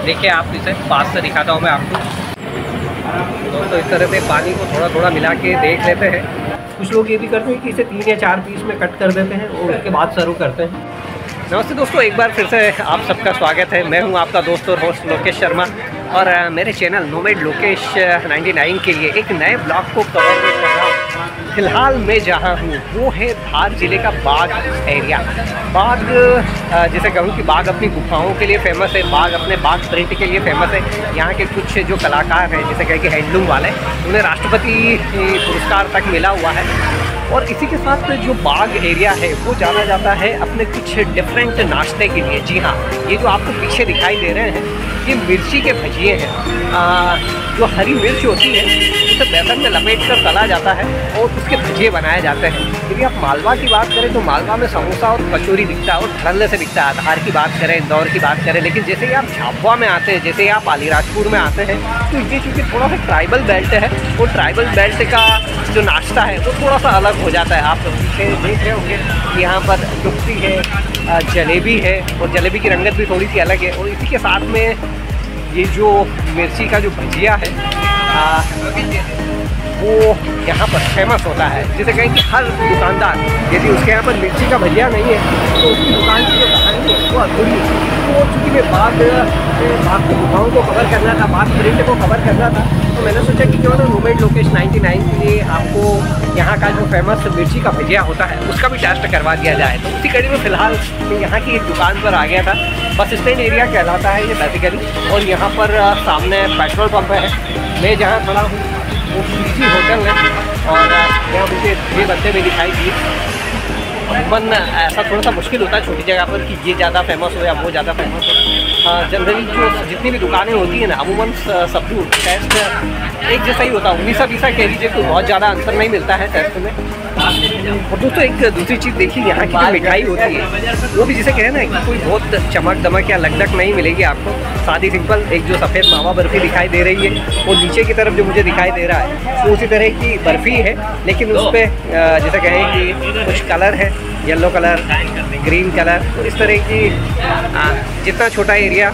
देखिए आप इसे पास से दिखाता हूँ मैं आपको। दोस्तों इस तरह से पानी को थोड़ा थोड़ा मिला के देख लेते हैं। कुछ लोग ये भी करते हैं कि इसे 3 या 4 पीस में कट कर देते हैं और उसके बाद सर्व करते हैं। नमस्ते दोस्तों, एक बार फिर से आप सबका स्वागत है। मैं हूं आपका दोस्त और होस्ट लोकेश शर्मा और मेरे चैनल नोमैड लोकेश 99 के लिए एक नए ब्लॉग को कवर कर रहा हूँ। फ़िलहाल मैं जहाँ हूँ वो है धार ज़िले का बाग एरिया। बाग जैसे कहूँ कि बाग अपनी गुफाओं के लिए फेमस है, बाग अपने बाग प्रिंट के लिए फेमस है। यहाँ के कुछ जो कलाकार हैं जैसे कह के हैंडलूम वाले, उन्हें राष्ट्रपति पुरस्कार तक मिला हुआ है। और इसी के साथ जो बाग एरिया है वो जाना जाता है अपने कुछ डिफरेंट नाश्ते के लिए। जी हाँ, ये जो आपको पीछे दिखाई दे रहे हैं ये मिर्ची के भजिए हैं। जो हरी मिर्च होती है उसे बेसन में लपेट कर तला जाता है और उसके भजिए बनाए जाते हैं। यदि आप मालवा की बात करें तो मालवा में समोसा और कचौरी दिखता है और धड़ल्ले से दिखता है। धार की बात करें, इंदौर की बात करें, लेकिन जैसे ही आप झाबुआ में आते हैं, जैसे ही आप अलीराजपुर में आते हैं तो ये चूँकि थोड़ा सा ट्राइबल बेल्ट है, वो ट्राइबल बेल्ट का जो नाश्ता है वो थोड़ा सा अलग हो जाता है। आप पीछे देख रहे होंगे यहाँ पर टुक्सी है, जलेबी है और जलेबी की रंगत भी थोड़ी सी अलग है। और इसी के साथ में ये जो मिर्ची का जो भजिया है वो यहाँ पर फेमस होता है। जैसे कहें कि हर दुकानदार यदि उसके यहाँ पर मिर्ची का भजिया नहीं है तो उसकी दुकान की जो कहानी है वो अधूरी है। तो चूँकि मैं बाग की गुफाओं को कवर करना था, बाग प्रिंट को कवर करना था, तो मैंने सोचा कि क्यों ना नोमैड लोकेश 99 के लिए आपको यहाँ का जो फेमस मिर्ची का भजिया होता है उसका भी टेस्ट करवा दिया जाए। तो उसी कड़ी में फ़िलहाल मैं यहाँ की एक दुकान पर आ गया था। बस स्टैंड एरिया कहलाता है ये बेसिकली, और यहाँ पर सामने पेट्रोल पंप है। मैं जहाँ खड़ा हूँ वो पीजी होटल है और यहाँ मुझे ये बंदे में दिखाई दिए। अमूमन ऐसा थोड़ा सा मुश्किल होता है छोटी जगह पर कि ये ज़्यादा फेमस हो या वो ज़्यादा फेमस हो। जनरली जो जितनी भी दुकानें होती हैं ना, अमूमन सब टेस्ट एक जैसा ही होता है। 19-20 कह लीजिए तो बहुत ज़्यादा अंतर नहीं मिलता है टेस्ट में। और दोस्तों एक दूसरी चीज़ देखिए, यहाँ की जो मिठाई होती है वो भी जिसे कहें ना कि कोई बहुत चमक दमक या लगदक नहीं मिलेगी आपको। सादी सिंपल एक जो सफ़ेद मावा बर्फ़ी दिखाई दे रही है और नीचे की तरफ जो मुझे दिखाई दे रहा है वो उसी तरह की बर्फ़ी है, लेकिन उस पर जैसे कहें कि कुछ कलर है, येलो कलर, ग्रीन कलर, तो इस तरह की जितना छोटा एरिया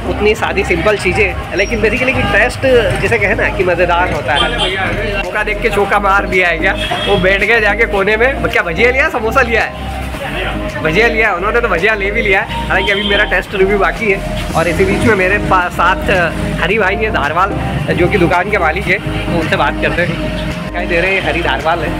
उतनी सादी सिंपल चीज़ें, लेकिन बेसिकली कि टेस्ट जिसे कहे ना कि मज़ेदार होता है। मौका देख के चौका मार दिया है क्या, वो बैठ गए जाके कोने में। क्या भजिया लिया, समोसा लिया है? भजिया लिया उन्होंने, तो भजिया ले भी लिया है। हालांकि अभी मेरा टेस्ट रिव्यू बाकी है। और इसी बीच में मेरे साथ हरी भाई है धारवाल, जो कि दुकान के मालिक है, तो उनसे बात करते हैं। दिखाई दे रहे हैं हरी धारवाल है,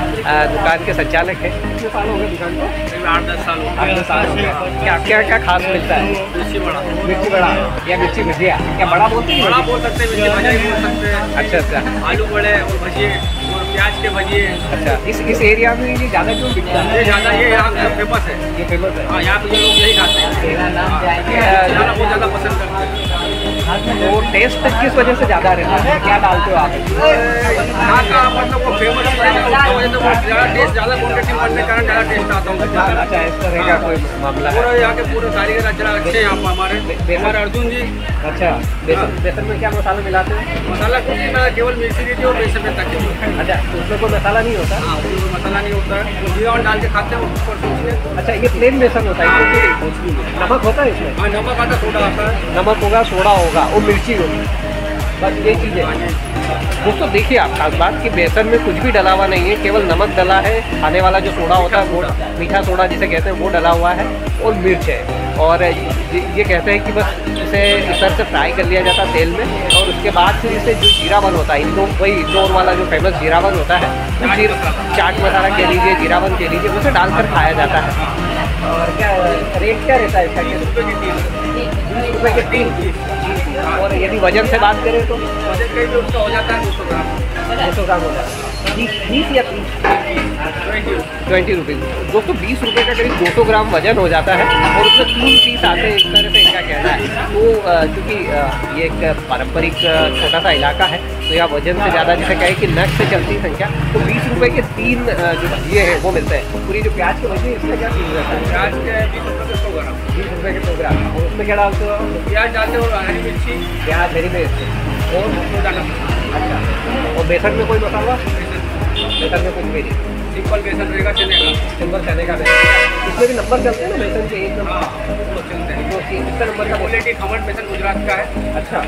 दुकान के संचालक है। कितने साल हो गए दुकान को? 8-10 साल। 8-10 साल हो गए। क्या क्या क्या खास मिलता है? मिर्ची बड़ा, मिर्ची बड़ा या मिर्ची भजिया, क्या बड़ा बोलते हैं? बड़ा बोल सकते हैं, मिर्ची भजिया बोल सकते हैं। अच्छा, आलू बड़े और भजिए और प्याज के भजिए। अच्छा, इस एरिया में ये ज़्यादा क्यों बिकता है? ये ज़्यादा, ये यहाँ का फेमस है। ये फेमस है। हाँ, यहाँ पे जो लोग यही खाते हैं, ज़्यादा बहुत ज़्यादा पसंद करते हैं। तो टेस्ट किस वजह से ज़्यादा रहता है? क्या डालते हो आप? यहाँ का मतलब वो फेमस है, तो वो ज़्यादा टेस्ट, ज़्यादा क्वान्टिटी बनने के कारण ज़्यादा टेस्ट आता है। अच्छा, इस तरह का कोई मामला है? पूरा यहाँ के पूरे कारीगर अच्छा अच्छे हैं यहाँ पर हमारे अर्जुन जी। अच्छा, बेसन में क्या मसाला मिलाते हैं? मसाला कुछ नहीं, मैं केवल मिर्ची देती हूँ, बेसन में तक केवल। अच्छा, तो उसमें कोई मसाला नहीं होता? हाँ, उसमें मसाला नहीं होता है, जीरा और डाल के खाते हैं ऊपर से। अच्छा, ये प्लेन बेसन होता है? नमक होता है इसमें? हाँ, नमक आता, सोडा आता है। नमक होगा, सोडा होगा और मिर्ची होगी, बस ये चीज़ें। दोस्तों देखिए आप खास बात कि बेसन में कुछ भी डला हुआ नहीं है, केवल नमक डला है, खाने वाला जो सोडा होता है वो मीठा सोडा जिसे कहते हैं वो डला हुआ है, और मिर्च है। और ये कहते हैं कि बस इसे इस तरह से फ्राई कर लिया जाता है तेल में, और उसके बाद फिर इसे जो जीरावन होता है, इनको वही इंदौर वाला जो फेमस जीरावन होता है, चाट मसाला कह लीजिए, जीरावन कह लीजिए, उसे डालकर खाया जाता है। और क्या रेट क्या रहता है इसका? 20 रुपये के 3। और यदि वजन से बात करें तो वजन कहीं तो उसका हो जाता है 200 ग्राम। 200 ग्राम हो जाता है। 20 या 30? 20 रुपीज़। दोस्तों 20 रुपये का करीब 200 ग्राम वजन हो जाता है और उसमें 3 पीस आते हैं, इस तरह से इनका कहना है। तो क्योंकि ये एक पारंपरिक छोटा सा इलाका है, तो यहाँ वजन से ज़्यादा जिसे कहे कि नग से चलती संख्या, तो 20 रुपये के 3 जो भजिए हैं वो मिलते हैं। पूरी जो प्याज के भजिए इसका क्या चीज़ रहता है? प्याज के 20 रुपये के 100 ग्राम। 20 रुपये के 100 ग्राम। और उसमें क्या डालते हो? प्याज डालते हो, हरी मिर्ची, प्याज, हरी मिर्च और सोडा। अच्छा, और बेसन में कोई मसाला? बेसन में कुछ भी नहीं। सिंपल बेसन रहेगा चने का। सिंपल चने का बेसन। इसमें भी नंबर चलते हैं ना बेसन के? एक नंबर तो चलते हैं। तो कितना नंबर का? क्वालिटी खमण बेसन गुजरात का है। अच्छा।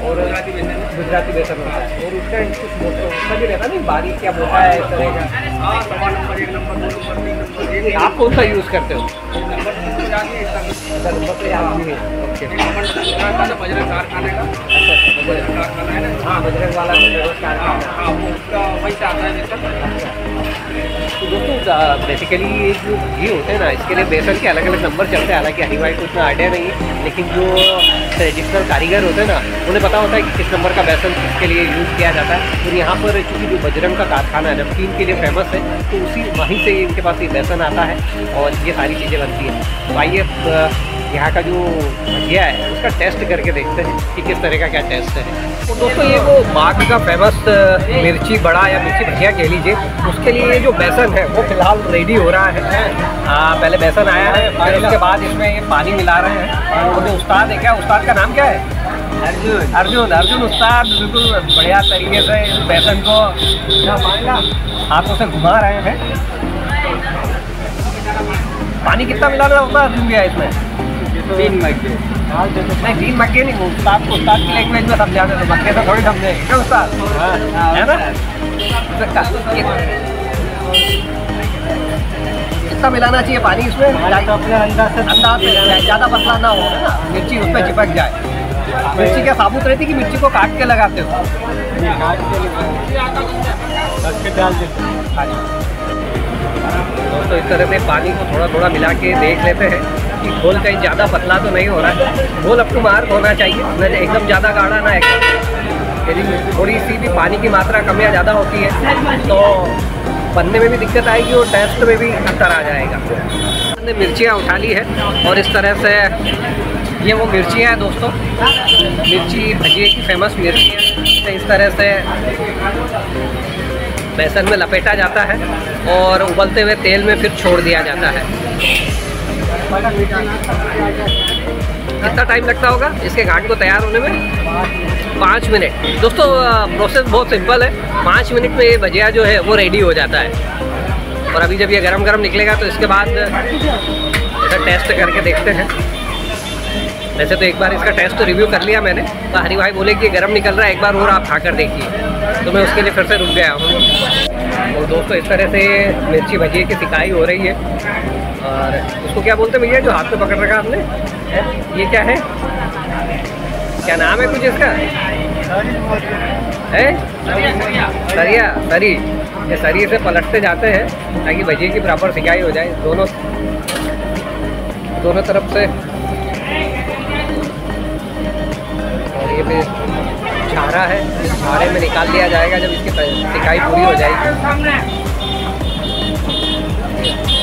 और गुजराती बेसन है। गुजराती बेसन होता है। और उसका कुछ उसका भी रहता नहीं, बारीक क्या मोटा है इस तरह का? हाँ, सवा नंबर, 1 नंबर, 2 नंबर, 3 नंबर। आप कौन सा यूज़ करते हो? नंबर तो याद नहीं है। नंबर तो याद नहीं है। ओके। बजरंग कारखाने का। अच्छा, बजरंग कारखाना है ना। हाँ, बजरंग वाला कारखाना। हाँ, वो उसका वहीं से आता है बेसन। तो दोस्तों बेसिकली ये जो घी होते हैं ना, इसके लिए बेसन के अलग अलग नंबर चलते हैं। हालांकि हनी भाई को इतना आइडिया नहीं है, लेकिन जो ट्रेडिशनल कारीगर होते हैं ना, उन्हें पता होता है कि किस नंबर का बेसन किसके लिए यूज़ किया जाता है। और यहाँ पर चूँकि जो बजरंग का कारखाना है नमकीन के लिए फेमस है, तो उसी वहीं से इनके पास ये बेसन आता है और ये सारी चीज़ें बनती हैं। तो आइए यहाँ का जो भजिया है उसका टेस्ट करके देखते हैं कि किस तरह का क्या टेस्ट है। तो दोस्तों ये वो बाग का फेमस मिर्ची बड़ा या मिर्ची भजिया कह लीजिए, उसके लिए ये जो बेसन है वो फिलहाल रेडी हो रहा है। पहले बेसन आया है, फिर उसके बाद इसमें ये पानी मिला रहे हैं। और जो उस्ताद है, क्या उस्ताद का नाम क्या है? अर्जुन उस्ताद बिल्कुल बढ़िया तरीके से इस बेसन को हाथों से घुमा रहे हैं। पानी कितना मिलाना होता है अर्जुन भैया इसमें? 3 मग्गे। नहीं, 3 मग्गे नहीं, उस्ताद की लैंग्वेज में समझाते थे, मग्गे से थोड़ी समझेंगे क्या उस्ताद? है ना? कितना मिलाना चाहिए पानी इसमें? अंदाज से, ज़्यादा पतला ना हो ना, मिर्ची उसमें चिपक जाए। मिर्ची क्या साबुत रहती कि मिर्ची को काट के लगाते हो? डाल देते हैं। दोस्तों इस तरह से पानी को थोड़ा थोड़ा मिला के देख लेते हैं कि घोल कहीं ज़्यादा पतला तो नहीं हो रहा है। घोल अप टू मार्क होना चाहिए, न एकदम ज़्यादा गाढ़ा ना एकदम। यदि थोड़ी सी भी पानी की मात्रा कम या ज़्यादा होती है तो बनने में भी दिक्कत आएगी और टेस्ट में भी अंतर आ जाएगा। हमने मिर्चियाँ उठा ली है और इस तरह से ये वो मिर्चियाँ हैं दोस्तों, मिर्ची भजिए की फेमस मिर्ची है। इस तरह से बेसन में लपेटा जाता है और उबलते हुए तेल में फिर छोड़ दिया जाता है। कितना टाइम लगता होगा इसके घाट को तैयार होने में? 5 मिनट। दोस्तों प्रोसेस बहुत सिंपल है, 5 मिनट में ये भजिया जो है वो रेडी हो जाता है। और अभी जब ये गरम गरम निकलेगा तो इसके बाद इसे टेस्ट करके देखते हैं। वैसे तो एक बार इसका टेस्ट रिव्यू कर लिया मैंने, तो हरी भाई बोले कि गरम निकल रहा है, एक बार और आप खा कर देखिए, तो मैं उसके लिए फिर से रुक गया हूँ। और दोस्तों इस तरह से मिर्ची भजिए की सिकाई हो रही है। और उसको क्या बोलते हैं भैया जो हाथ में पकड़ रखा आपने? ये क्या है, क्या नाम है कुछ इसका? है सरिया, सरी। ये सरी से पलटते जाते हैं ताकि भजिए की प्रॉपर सिकाई हो जाए दोनों तरफ से। और ये भी झारा है, इस झारे में निकाल लिया जाएगा जब इसकी सिकाई पूरी हो जाएगी।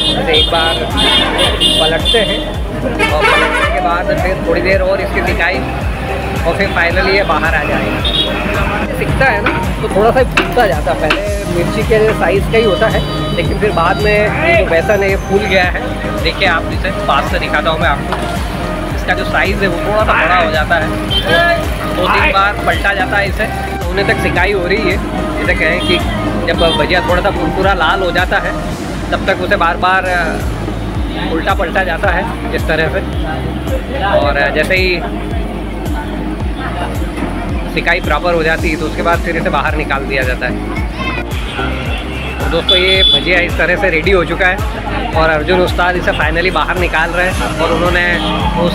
जैसे एक बार पलटते हैं और पलटने के बाद फिर थोड़ी देर और इसकी सिकाई और फिर फाइनली ये बाहर आ जाएगा। सिकता है ना तो थोड़ा सा फूलता जाता है, पहले मिर्ची के साइज़ का ही होता है, लेकिन फिर बाद में जो बेसन है ये फूल गया है। देखिए आप इसे पास से दिखाता हूँ मैं आपको, इसका जो साइज़ है वो थोड़ा सा बड़ा हो जाता है। 2-3 बार पलटा जाता है इसे, होने तक सिकाई हो रही है। जैसे कहें कि जब भजिया थोड़ा सा कुरकुरा लाल हो जाता है तब तक उसे बार बार उल्टा पलटा जाता है इस तरह से। और जैसे ही सिकाई प्रॉपर हो जाती है तो उसके बाद फिर इसे बाहर निकाल दिया जाता है। तो दोस्तों ये भजिया इस तरह से रेडी हो चुका है और अर्जुन उस्ताद इसे फाइनली बाहर निकाल रहे हैं और उन्होंने उस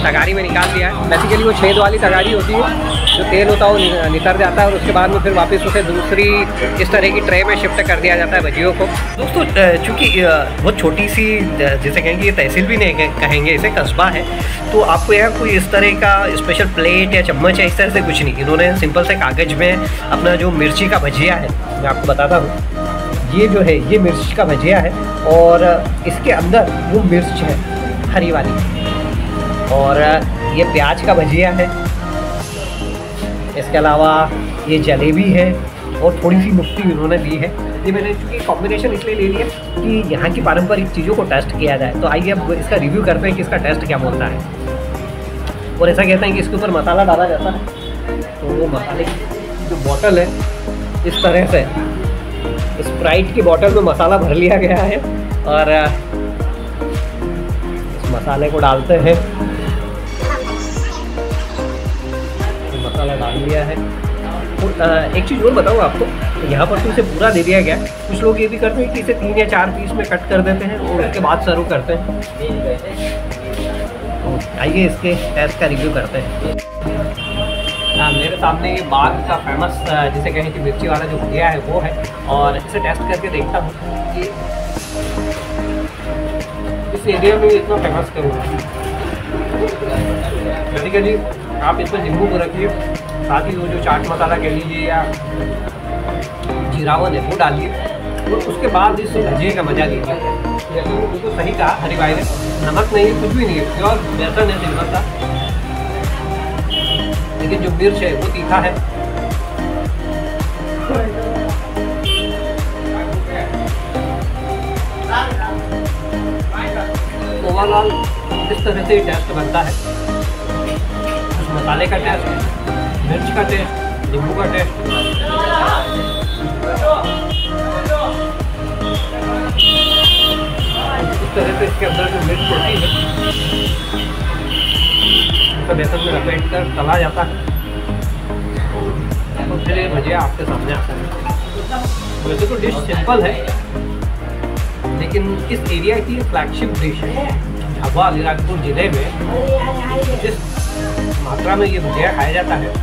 तगारी में निकाल दिया है। बेसिकली वो छेद वाली तगारी होती है, जो तेल होता है वो नितर जाता है और उसके बाद में फिर वापस उसे दूसरी इस तरह की ट्रे में शिफ्ट कर दिया जाता है भजियों को। दोस्तों चूँकि बहुत छोटी सी जैसे कहेंगे ये तहसील भी नहीं कहेंगे, इसे कस्बा है, तो आपको यहाँ कोई इस तरह का स्पेशल प्लेट या चम्मच है इस तरह से कुछ नहीं। इन्होंने सिंपल से कागज़ में अपना जो मिर्ची का भजिया है, मैं आपको बताता हूँ, ये जो है ये मिर्च का भजिया है और इसके अंदर वो मिर्च है हरी वाली, और ये प्याज का भजिया है। इसके अलावा ये जलेबी है और थोड़ी सी मुफ्ती उन्होंने दी है। ये मैंने चूँकि कॉम्बिनेशन इसलिए ले लिया कि यहाँ की पारंपरिक चीज़ों को टेस्ट किया जाए। तो आइए अब इसका रिव्यू करते हैं कि इसका टेस्ट क्या बोलता है। और ऐसा कहते हैं कि इसके ऊपर मसाला डाला जाता है, तो वो मसाले की जो बॉटल है इस तरह से स्प्राइट की बोतल में मसाला भर लिया गया है और इस मसाले को डालते हैं। मसाला डाल लिया है। एक चीज़ और बताऊँ आपको, यहाँ पर तो इसे पूरा दे दिया गया। कुछ लोग ये भी करते हैं कि इसे 3 या 4 पीस में कट कर देते हैं और उसके बाद सर्व करते हैं। आइए इसके टेस्ट का रिव्यू करते हैं। मेरे सामने ये बाग का फेमस जिसे कहें कि मिर्ची वाला जो भुजिया है वो है, और इसे टेस्ट करके देखता हूँ कि इस एरिया में इतना फेमस क्यों है। बेसिकली आप इसमें नींबू को रखिए, साथ ही वो जो चाट मसाला कह लीजिए या जीरावन है वो डालिए, और उसके बाद इस भुजिए का मजा लीजिए। जैसे बिल्कुल सही कहा हरी भाई ने, नमक नहीं है, कुछ भी नहीं है, प्योर बेसन है सिल्वर का, लेकिन जो मिर्च है वो तीखा है। ओवरऑल इस तरह से टेस्ट बनता है। मसाले का टेस्ट, मिर्च का टेस्ट, नींबू का टेस्ट, इस तरह से इसके अंदर जो मिर्च होती है उसका बेसन में लपेट कर तला जाता है, तो फिर ये भजिया आपके सामने आता है। वैसे तो डिश सिंपल है, लेकिन इस एरिया की फ्लैगशिप डिश है। झाबुआ अलीराजपुर जिले में जिस मात्रा में ये भुजिया खाया जाता है,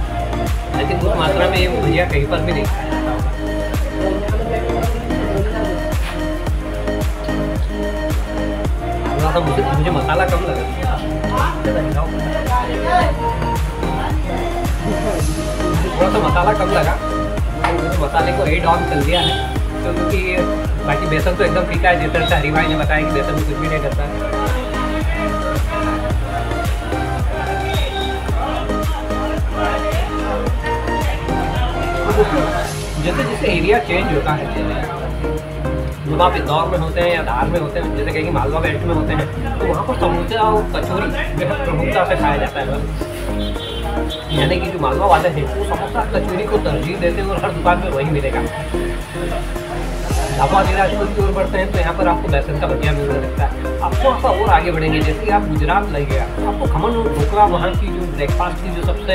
लेकिन उस मात्रा में ये भुजिया कहीं पर भी नहीं खाया जाता होगा। थोड़ा सा मुझे मसाला कम लगा, थोड़ा सा मसाला कम लगा, मसाले को एड ऑन कर दिया है, क्योंकि बाकी बेसन तो एकदम फीका है। जिस तरह से हरी भाई ने बताया कि बेसन में कुछ भी नहीं करता है। जैसे जैसे एरिया चेंज होता है, जब आप इंदौर में होते हैं या धार में होते हैं, जैसे कहीं मालवा बेल्ट में होते हैं, तो वहाँ पर समोसा और कचौरी बेहद प्रमुखता से खाया जाता है। यानी कि जो मालवा वाले हैं वो समोसा कचौरी को तरजीह देते हैं और हर दुकान में वही मिलेगा। झाबुआ अलीराजपुर की ओर बढ़ते हैं तो यहाँ पर आपको बेसन का भजिया मिलने लगता है। आप थोड़ा सा और आगे बढ़ेंगे, जैसे कि आप गुजरात लग गया तो आपको खमन और ढोकला वहाँ की जो ब्रेकफास्ट की जो सबसे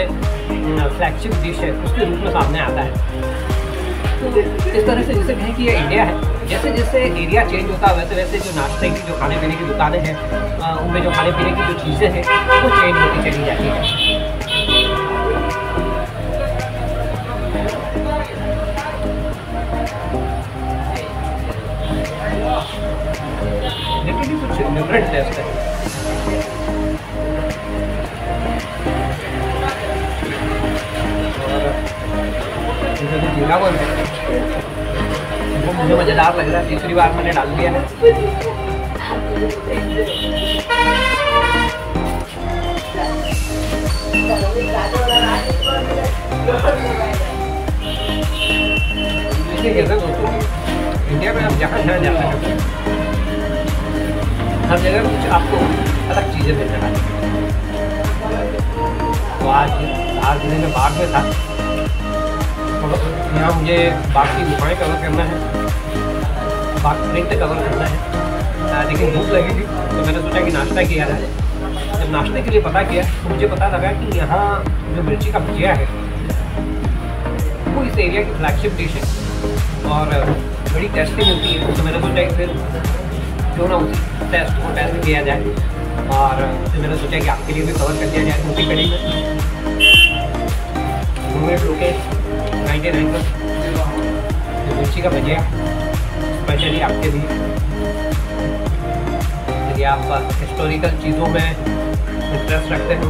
फ्लैगशिप डिश है उसके रूप में सामने आता है। तो इस तरह से जैसे कहें कि ये इंडिया है, जैसे जैसे एरिया चेंज होता है वैसे वैसे जो नाश्ते की जो खाने पीने की दुकानें हैं उनमें जो खाने पीने की जो चीज़ें हैं वो चेंज होती चली जाती हैं। लिटरली कुछ डिफरेंट टेस्ट है। और जो जीरावन है वो मुझे मज़ेदार लग रहा है, तीसरी बार मैंने डाल दिया है। देखिए दोस्तों, इंडिया में आप जहाँ जहाँ जाते हैं हर जगह कुछ आपको अलग चीज़ें मिल जाती हैं। तो आज जिले में बाग में था, तो यहाँ मुझे बाग की गुफाएँ कवर करना है, बाग प्रिंट कवर करना है, लेकिन भूख लगी थी तो मैंने सोचा कि नाश्ता किया जाए। जब नाश्ते के लिए पता किया तो मुझे पता लगा कि यहाँ जो मिर्ची का भुजिया है वो इस एरिया की फ्लैगशिप डिश है और बड़ी टेस्टी मिलती है। तो मैंने सोचा कि फिर क्यों ना उसी टेस्ट को टेस्ट किया जाए, और फिर मैंने सोचा कि आपके लिए भी कवर कर दिया जाए उसी कड़ी में। रूममेट लोकेश 99 पर मिर्ची का भजिया स्पेशली आपके लिए। यदि आप हिस्टोरिकल चीज़ों में इंटरेस्ट रखते हो,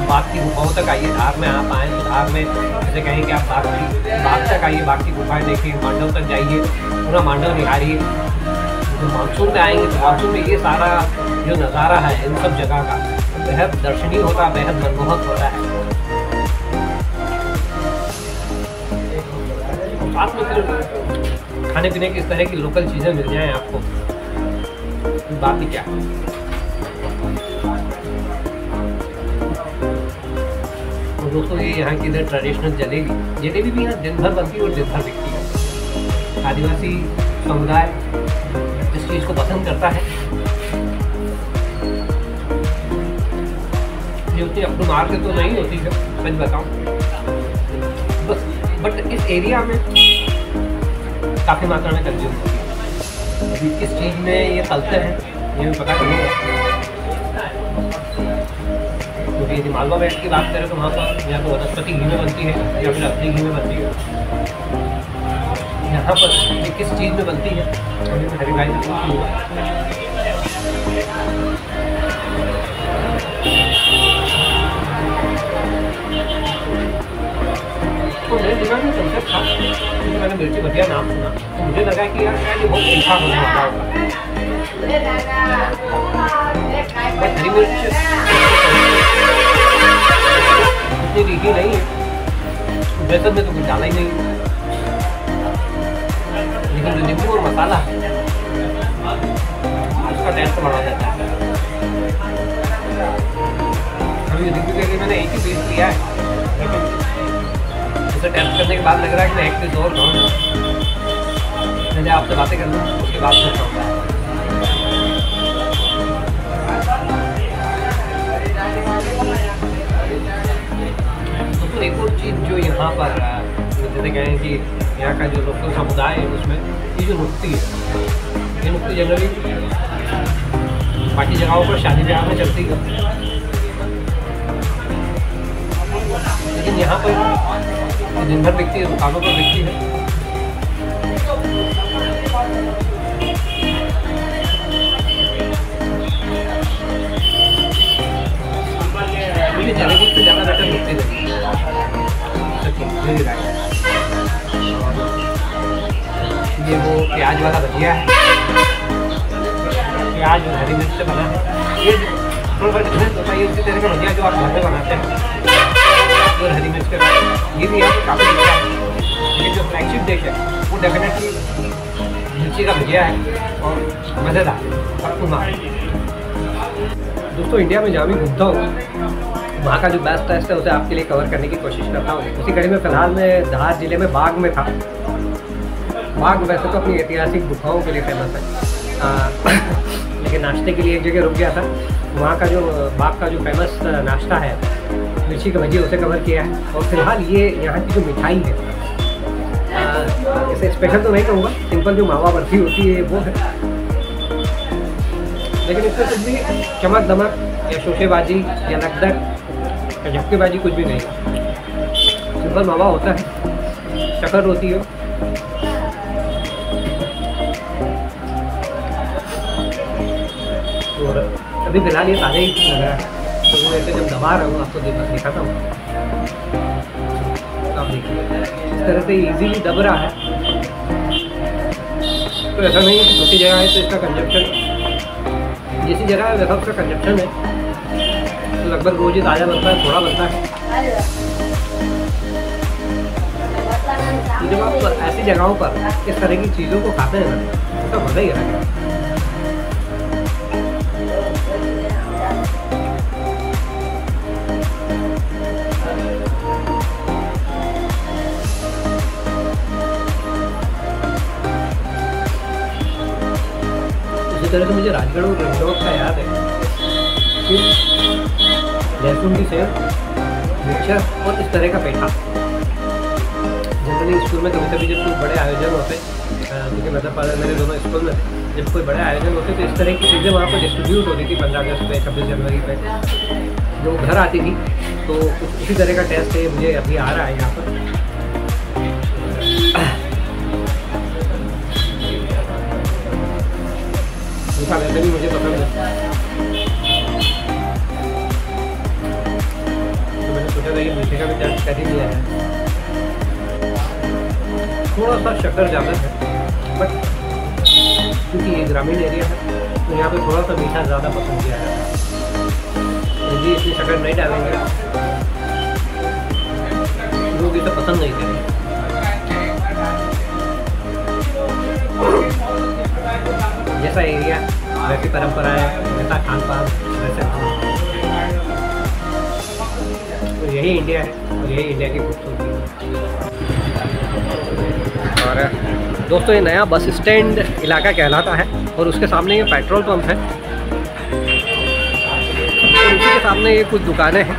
बाग की गुफाओं तक आइए। धार में आप आएँ तो धार में जैसे कहें कि आप बाग तक आइए, बाग की गुफाएँ देखिए, मांडव तक जाइए, पूरा मांडव निहारिए। जो मानसून में आएंगे तो मानसून में ये सारा जो नज़ारा है इन सब जगह का बेहद दर्शनीय होता है, बेहद मनमोहक होता है। साथ में फिर खाने पीने की इस तरह की लोकल चीज़ें मिल जाएं आपको, बात ही क्या। तो दोस्तों ये यहाँ की इधर ट्रेडिशनल जलेबी भी यहाँ दिन भर बनती है और दिन भर बिकती है। आदिवासी समुदाय इस चीज़ को पसंद करता है। ये उतनी अप टू मार्क तो नहीं होती है, सच बताऊँ, बट इस एरिया में काफ़ी मात्रा में कंज्यूम होती है। अभी किस चीज़ में ये तलते हैं ये भी पता करूँगा, क्योंकि यदि मालवा बेल्ट की बात करें तो वहाँ पर या तो वनस्पति घी में बनती है या फिर असली घी में बनती है। यहाँ पर ये किस चीज़ में बनती है अभी मैं हरी भाई से पूछूँगा। तो मेरे दिमाग में कंसेप्ट था, क्योंकि मैंने मिर्ची भजिया नाम सुना तो मुझे लगा कि यार शायद ये बहुत तीखा होने वाला होगा, बट हरी मिर्च इतनी तीखी नहीं है, बेसन में तो कुछ डाला ही नहीं, लेकिन जो नींबू और मसाला उसका टेस्ट बढ़ा देता है। अभी नींबू के लिए मैंने एक ही पीस लिया है, लेकिन उसे टेस्ट करने के बाद लग रहा है कि मैं एक पीस और खाऊँ। पहले आपसे बातें कर लूँ उसके बाद फिर खाऊँगा। तो एक और चीज़ जो यहाँ पर जैसे कहें कि यहाँ का जो लोकल समुदाय है उसमें ये जो नुक्ती है, ये नुक्ती जनरली बाकी जगहों पर शादी ब्याह में चलती है, लेकिन यहाँ पर दिन भर बिकती है, दुकानों पर बिकती है। मुझे जलेबी से ज़्यादा बेटर नुक्ती लगी। ये वो प्याज वाला भजिया है, प्याज और हरी मिर्च से बना है। ये थोड़ा सा डिफरेंस होता है, ये उसी तरह का भजिया जो आप घर में बनाते हैं और हरी मिर्च के साथ, ये भी यहाँ पर काफ़ी अच्छा है। लेकिन जो फ्लैगशिप डिश है वो डेफिनेटली मिर्ची का भजिया है और मज़ेदार है। दोस्तों इंडिया में जहाँ भी घूमता हूँ वहाँ का जो बेस्ट टेस्ट है उसे आपके लिए कवर करने की कोशिश करता हूँ। उसी कड़ी में फ़िलहाल मैं धार जिले में बाग में था। बाग वैसे तो अपनी ऐतिहासिक गुफाओं के लिए फेमस है, लेकिन नाश्ते के लिए एक जगह रुक गया था। वहाँ का जो बाग का जो फेमस नाश्ता है मिर्ची का भजी उसे कवर किया है। और फिलहाल ये यहाँ की जो मिठाई है, इसे स्पेशल तो नहीं कहूँगा, सिंपल जो मावा बर्फी होती है वो है, लेकिन इसमें कुछ भी चमक दमक या शोशेबाजी या लगदक या झपकेबाजी कुछ भी नहीं, सिंपल मावा होता है, शक्कर होती है। और अभी फिलहाल ये ताज़ा ही लग रहा है, तो वो ऐसे जब दबा रहा हूँ आपको दिखाता हूँ। आप देखिए इस तरह से इजीली दब रहा है, तो ऐसा नहीं है कि दूसरी जगह है तो इसका कंजप्शन, जैसी जगह है वैसा उसका कंजप्शन है, तो लगभग रोज ही ताज़ा बनता है, थोड़ा बनता है। तो जब आप ऐसी जगहों पर इस तरह की चीज़ों को खाते हैं ना, उसका मज़ा ही अलग है। इसी तरह से मुझे राजगढ़ और रंगलोट का याद है कि लहसुन की सेव, मिक्सचर और इस तरह का पेठा। जनरली स्कूल में कभी कभी जब कोई बड़े आयोजन होते, क्योंकि मतलब मेरे दोनों स्कूल में जब कोई बड़े आयोजन होते तो इस तरह की चीज़ें वहाँ पर डिस्ट्रीब्यूट होती थी। 15 अगस्त पे, 26 जनवरी पे जो घर आती थी, तो उसी तरह का टेस्ट है मुझे अभी आ रहा है यहाँ पर। मीठा वैसे भी मुझे पसंद है, तो मैंने सोचा था कि मीठे का भी टेस्ट कर ही लिया है। थोड़ा सा शक्कर ज़्यादा है, बट क्योंकि ये ग्रामीण एरिया है तो यहाँ पे थोड़ा सा मीठा ज़्यादा पसंद किया है। यदि इसमें शक्कर नहीं डालेंगे लोग इसे पसंद नहीं करेंगे। जैसा एरिया वैसी परंपराएं, वैसा खान पान, वैसे तो यही इंडिया है और यही इंडिया की खूबसूरती है। दोस्तों ये नया बस स्टैंड इलाका कहलाता है और उसके सामने ये पेट्रोल पंप है और उसी के सामने ये कुछ दुकानें हैं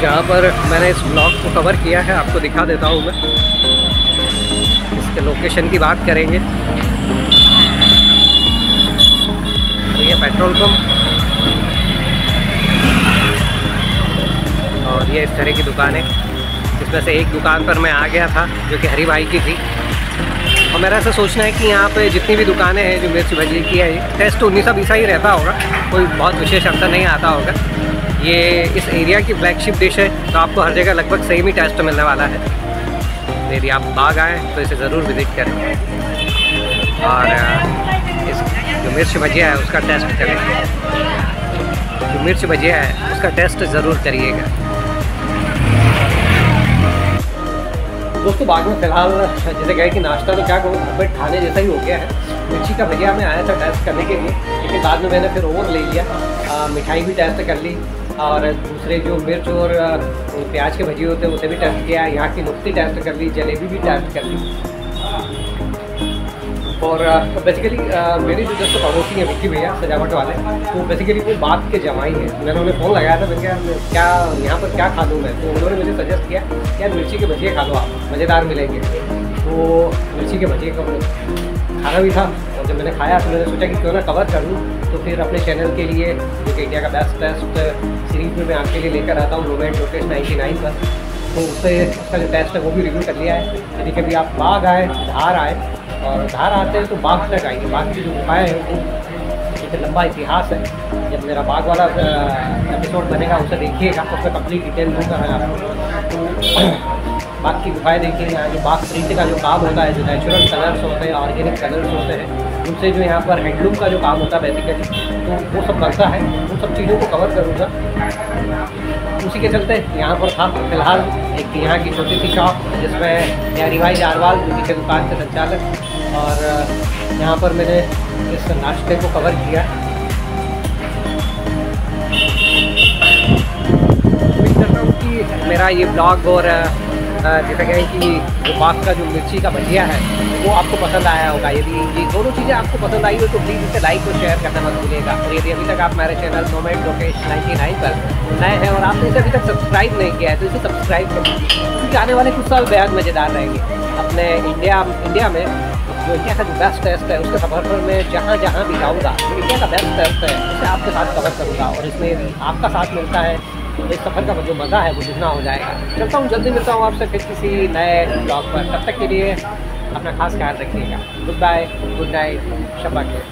जहाँ पर मैंने इस ब्लॉग को कवर किया है। आपको दिखा देता हूँ मैं, इसके लोकेशन की बात करेंगे तो ये पेट्रोल पंप और ये इस तरह की दुकानें। इसमें से एक दुकान पर मैं आ गया था जो कि हरी भाई की थी और मेरा ऐसा सोचना है कि यहाँ पे जितनी भी दुकानें हैं जो मिर्च भजी की है, टेस्ट 19-20 ही रहता होगा, कोई बहुत विशेष अंतर नहीं आता होगा। ये इस एरिया की फ्लैगशिप डिश है तो आपको हर जगह लगभग सेम ही टेस्ट मिलने वाला है। यदि आप बाग आएँ तो इसे ज़रूर विज़िट करें और इस जो मिर्च भजिया है उसका टेस्ट करें। जो मिर्च भजिया है उसका टेस्ट ज़रूर करिएगा। दोस्तों बाग में फ़िलहाल जैसे गए कि नाश्ता तो क्या कहूँ, बट खाने जैसा ही हो गया है। मिर्ची का भजिया में आया था टेस्ट करने के लिए, लेकिन बाद में मैंने फिर ओवर ले लिया। मिठाई भी टेस्ट कर ली और दूसरे जो मिर्च और प्याज के भजिए होते हैं उसे भी टेस्ट किया। यहाँ की नुक्ती टेस्ट कर ली, जलेबी भी टेस्ट कर ली। और बेसिकली मेरे जो दोस्तों पड़ोसी हैं विक्की भैया सजावट वाले, तो बेसिकली वो बाग के जमाई हैं। मैंने उन्हें फ़ोन लगाया था, मैंने कहा क्या यहाँ पर क्या खा लूँ मैं, तो उन्होंने मुझे सजेस्ट किया कि यार मिर्ची के भजिए खा लो आप, मज़ेदार मिलेंगे। तो मिर्ची के भजिए का खाना भी था और जब मैंने खाया तो मैंने सोचा कि क्यों ना कवर कर लूँ। तो फिर अपने चैनल के लिए जो कि इंडिया का बेस्ट टेस्ट सीरीज़ में मैं आपके लिए लेकर आता हूँ रोमेट लोकेश 99 पर, तो उससे उसका जो टेस्ट है वो भी रिव्यू कर लिया है। यदि कभी आप बाग आए, धार आए और धार आते हैं तो बाग तक आएंगे। बाग की जो गुफाएँ हैं वो एक लंबा इतिहास है। जब मेरा बाग वाला एपिसोड बनेगा उसे देखिएगा, उसमें कंप्लीट डिटेल दूँगा मैं आपको। बाग की गुफाएँ देखिए, यहाँ जो बाग प्रिंट का जो काम होता है, जो नेचुरल कलर्स होते हैं, ऑर्गेनिक कलर्स होते हैं, उनसे जो यहाँ पर हैंडलूम का जो काम होता है बेसिकली, तो वो सब बनता है। उन सब चीज़ों को कवर करूँगा। उसी के चलते यहाँ पर था फिलहाल एक यहाँ की छोटी सी शॉप जिसमें हरी भाई जारवाल उनकी दुकान के संचालक, और यहाँ पर मैंने इस नाश्ते को कवर किया। उम्मीद करता हूँ कि मेरा ये ब्लॉग और जैसा कहें कि जो बाग का जो मिर्ची का भजिया है वो आपको पसंद आया होगा। यदि ये दोनों चीज़ें आपको पसंद आई हो तो प्लीज़ इसे लाइक और शेयर करना मत भूलिएगा। और यदि अभी तक आप मेरे चैनल रोमेट लोकेश 99 पर नए हैं और आपने इसे अभी तक सब्सक्राइब नहीं किया है तो इसे सब्सक्राइब कर दीजिए, क्योंकि आने वाले कुछ साल बेहद मज़ेदार रहेंगे। अपने इंडिया में जो इंडिया का जो बेस्ट टेस्ट है उसके सफर पर मैं जहाँ भी जाऊँगा जो इंडिया का बेस्ट टेस्ट है उसे आपके साथ कवर करूँगा और इसमें आपका साथ मिलता है तो इस सफ़र का जो मज़ा है वो दुगना हो जाएगा। चलता हूँ, जल्दी मिलता हूँ आपसे फिर किसी नए ब्लॉग पर। तब तक के लिए अपना खास ख्याल रखिएगा। गुड बाय, गुड नाइट, शब्बा खैर।